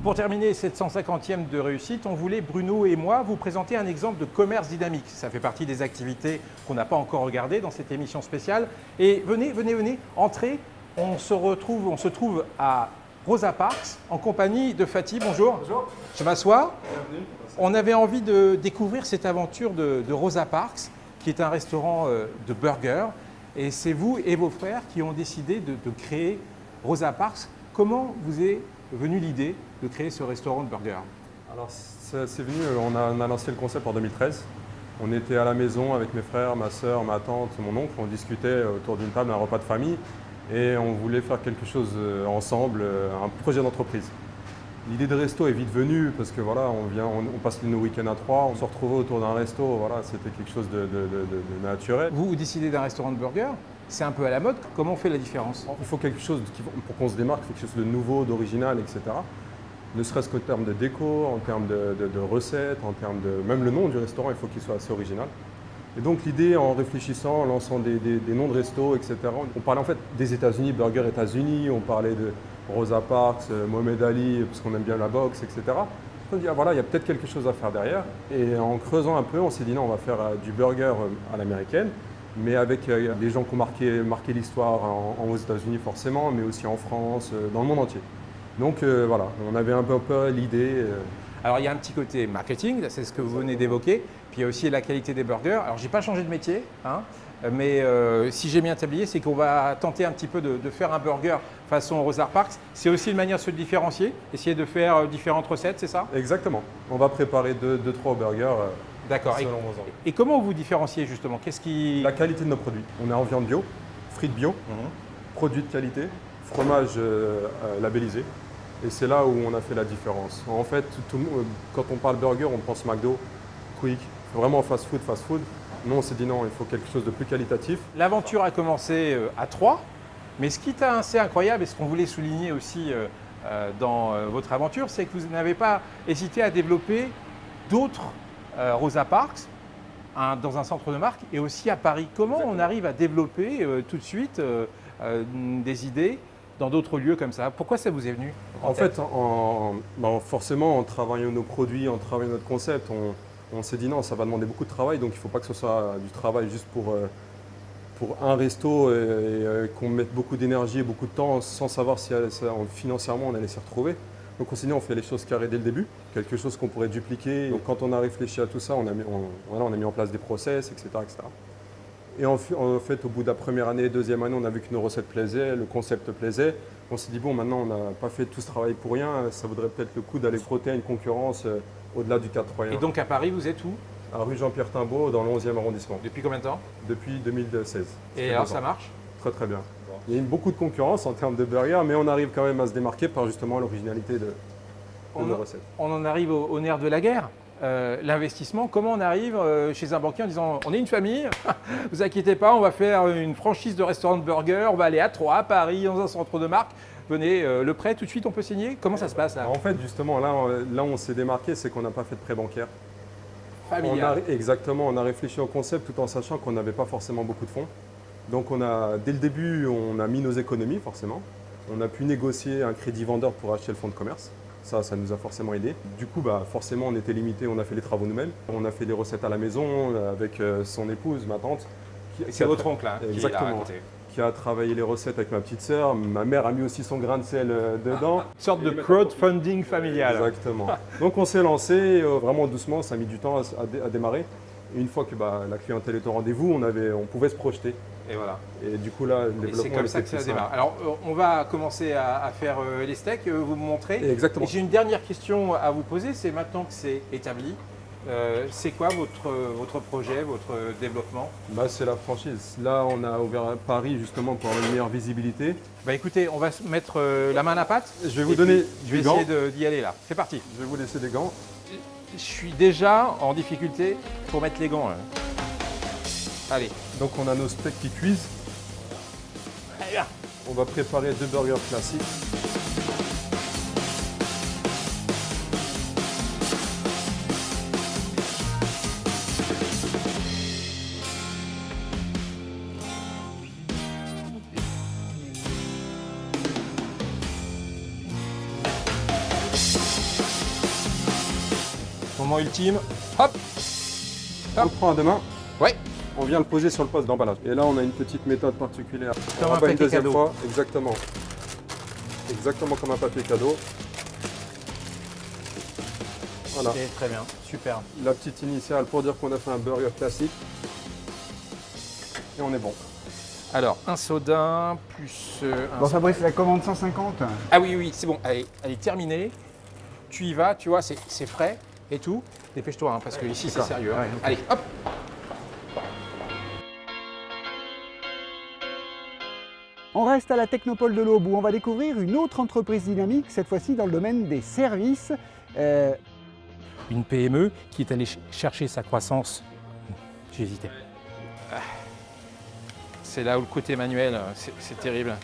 Pour terminer cette 150e de réussite, on voulait, Bruno et moi, vous présenter un exemple de commerce dynamique. Ça fait partie des activités qu'on n'a pas encore regardées dans cette émission spéciale. Et venez, entrez. On se trouve à Rosa Parks en compagnie de Fatih. Bonjour. Bonjour. Je m'assois. Bienvenue. On avait envie de découvrir cette aventure de Rosa Parks, qui est un restaurant de burgers. Et c'est vous et vos frères qui ont décidé de créer Rosa Parks. Comment vous est venue l'idée de créer ce restaurant de burgers? Alors c'est venu, on a lancé le concept en 2013. On était à la maison avec mes frères, ma soeur, ma tante, mon oncle. On discutait autour d'une table, un repas de famille. Et on voulait faire quelque chose ensemble, un projet d'entreprise. L'idée de resto est vite venue parce que voilà, on passe nos week-ends à trois, on se retrouvait autour d'un resto, voilà, c'était quelque chose de naturel. Vous décidez d'un restaurant de burgers, c'est un peu à la mode. Comment on fait la différence? Il faut quelque chose pour qu'on se démarque, il faut quelque chose de nouveau, d'original, etc. Ne serait-ce qu'en termes de déco, en termes de recettes, en termes de… Même le nom du restaurant, il faut qu'il soit assez original. Et donc l'idée, en réfléchissant, en lançant des noms de restos, etc., on parlait en fait des États-Unis, Burger États-Unis, on parlait de Rosa Parks, Mohamed Ali, parce qu'on aime bien la boxe, etc. On dit, ah, voilà, il y a peut-être quelque chose à faire derrière. Et en creusant un peu, on s'est dit, non, on va faire du burger à l'américaine, mais avec des gens qui ont marqué l'histoire aux États-Unis forcément, mais aussi en France, dans le monde entier. Donc voilà, on avait un peu l'idée. Alors il y a un petit côté marketing, c'est ce que vous venez d'évoquer, puis il y a aussi la qualité des burgers. Alors j'ai pas changé de métier, hein, mais si j'ai bien tablié, c'est qu'on va tenter un petit peu de faire un burger façon Rosa Parks. C'est aussi une manière de se différencier, essayer de faire différentes recettes, c'est ça? Exactement. On va préparer deux, trois burgers. D'accord. Selon vos envies. Et comment vous différenciez justement? La qualité de nos produits. On est en viande bio, frites bio, produits de qualité, fromage labellisé. Et c'est là où on a fait la différence. En fait, quand on parle burger, on pense McDo, Quick, vraiment fast food. Nous, on s'est dit non, il faut quelque chose de plus qualitatif. L'aventure a commencé à 3, mais ce qui est assez incroyable et ce qu'on voulait souligner aussi dans votre aventure, c'est que vous n'avez pas hésité à développer d'autres Rosa Parks dans un centre de marque et aussi à Paris. Comment on arrive à développer tout de suite des idées dans d'autres lieux comme ça? Pourquoi ça vous est venu en fait, forcément, en travaillant nos produits, en travaillant notre concept, on s'est dit non, ça va demander beaucoup de travail, donc il ne faut pas que ce soit du travail juste pour un resto et qu'on mette beaucoup d'énergie et beaucoup de temps sans savoir si financièrement on allait s'y retrouver. Donc on s'est dit on fait les choses carrées dès le début, quelque chose qu'on pourrait dupliquer. Donc quand on a réfléchi à tout ça, on a mis en place des process, etc. Et en fait, au bout de la première année, deuxième année, on a vu que nos recettes plaisaient, le concept plaisait. On s'est dit, bon, maintenant, on n'a pas fait tout ce travail pour rien. Ça vaudrait peut-être le coup d'aller frotter à une concurrence au-delà du 4-3-1. Et donc, à Paris, vous êtes où? À rue Jean-Pierre Timbaud, dans le 11e arrondissement. Depuis combien de temps? Depuis 2016. Et alors, ça marche? Très, très bien. Bon. Il y a beaucoup de concurrence en termes de burgers, mais on arrive quand même à se démarquer par justement l'originalité de nos recettes. On en arrive au nerf de la guerre. L'investissement, comment on arrive chez un banquier en disant on est une famille, vous inquiétez pas, on va faire une franchise de restaurant de burgers, on va aller à Troyes, à Paris, dans un centre de marque, venez, le prêt tout de suite on peut signer? Comment ça se passe là? En fait justement là où on s'est démarqué, c'est qu'on n'a pas fait de prêt bancaire. Familial. Exactement, on a réfléchi au concept tout en sachant qu'on n'avait pas forcément beaucoup de fonds. Donc dès le début, on a mis nos économies forcément. On a pu négocier un crédit vendeur pour acheter le fonds de commerce. Ça nous a forcément aidé. Du coup, forcément, on était limité, on a fait les travaux nous-mêmes. On a fait des recettes à la maison avec son épouse, ma tante. C'est votre oncle hein, exactement, qui a travaillé les recettes avec ma petite sœur. Ma mère a mis aussi son grain de sel dedans. Une sorte de crowdfunding familial. Exactement. Donc on s'est lancé vraiment doucement, ça a mis du temps à démarrer. Et une fois que la clientèle est au rendez-vous, on pouvait se projeter. Et voilà. Et du coup, là, le développement. C'est comme ça que ça démarre. Alors, on va commencer à faire les steaks, vous me montrez. Exactement. Et j'ai une dernière question à vous poser. C'est maintenant que c'est établi, c'est quoi votre projet, votre développement? C'est la franchise. Là, on a ouvert à Paris justement pour avoir une meilleure visibilité. Écoutez, on va se mettre la main à la pâte. Je vais vous donner Je vais essayer d'y aller là. C'est parti. Je vais vous laisser des gants. Je suis déjà en difficulté pour mettre les gants. Allez. Donc on a nos steaks qui cuisent. Allez, bien. On va préparer 2 burgers classiques. Moment ultime. Hop. On le prend à deux mains. Ouais. On vient le poser sur le poste d'emballage. Et là, on a une petite méthode particulière. Comme On un rabat une papier deuxième cadeau. fois. Exactement. Exactement comme un papier cadeau. Voilà. C'est très bien, super. La petite initiale pour dire qu'on a fait un burger classique. Et on est bon. Alors, un soda plus un... Bon Fabrice, la commande 150. Ah oui, oui, c'est bon. Allez, allez, terminé. Tu y vas, tu vois, c'est frais et tout. Dépêche-toi, hein, parce que ici, c'est D'accord. sérieux. Hein. Ouais, ok. Allez, hop. On reste à la Technopole de l'Aube où on va découvrir une autre entreprise dynamique, cette fois-ci dans le domaine des services. Une PME qui est allée chercher sa croissance. J'ai hésité. C'est là où le côté manuel, c'est terrible.